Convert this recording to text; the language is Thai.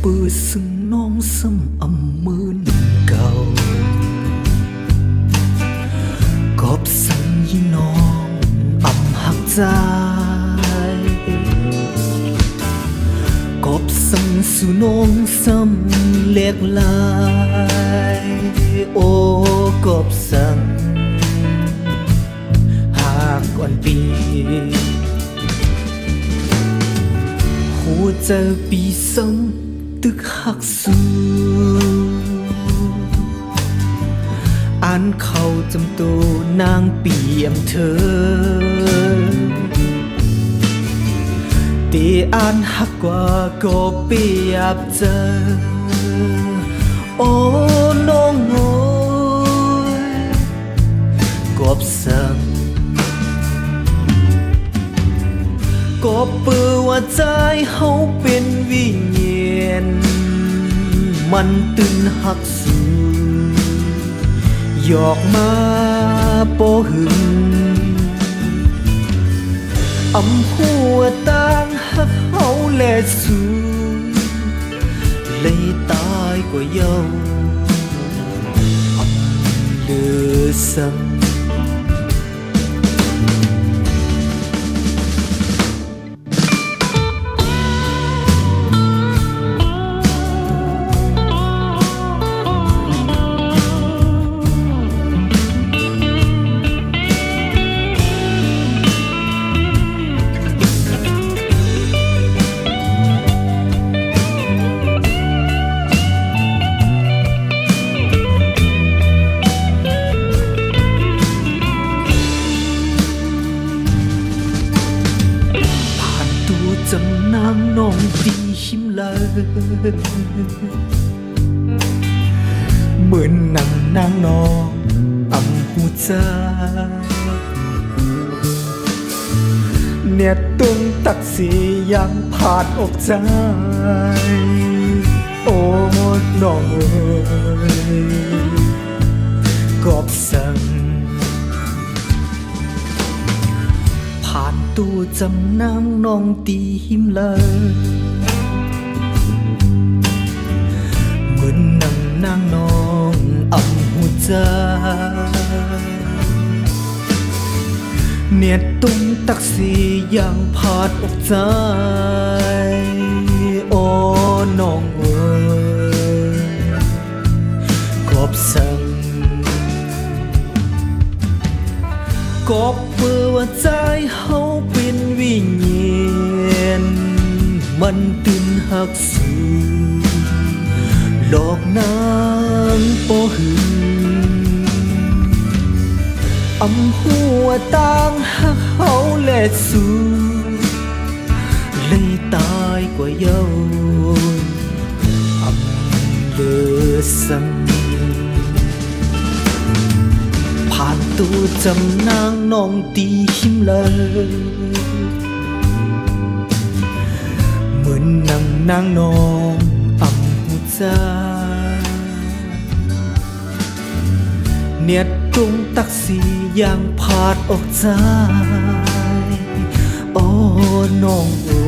ปื้อซึ่งน้องซ้ำอำมืนเก่ากอบสั่งยี่น้องอำหักใจกอบสั่งสู่น้องซ้ำเล็กลายโอ้กอบสั่งหากก่อนปีหัวใจปีซ้ำตึกหักสู้อ่านเขาจำตัวนางเปี่ยมเธอตีอ่านหักกว่าก็เปรียบเจอโอ้น้องโง่กบสั่งก็เปื้อว่าใจเฮาเป็นวิญญาณมันตื่นหักสูหยอกมาปอหึงอำหัวต่างหักเฮาและสูเลยตายกว่าเย้าอำเลือซ้ำจำนางน้องดีหิมเลยเหมือนนางน้องอำหูใจเนี่ยตุงตักสียังผ่านอกใจโอ้น้องเอ๋ยกอบสั่งผ่านตู้จำนางน้องตีหิมเลยเหมือนนางน้องอำหูใจเนี่ยตุ้งตักสีอย่างผาดอกใจโอ้น้องเอ๋ยกอบสั่งกอบเปื้อว่าใจเฮาเป็นวิญญาณมันตื่นหักสูหลอกนางปอหึงอำหัวต่างหักเฮาและสูเลยตายกว่าเย้าอำเลือซ้ำผ่านตู้จำนางน้องตีหิมเลยเหมือนนางน้องอำหูใจเนี่ยตรงตักสีอย่างผาดออกใจโอ้น้องโอ้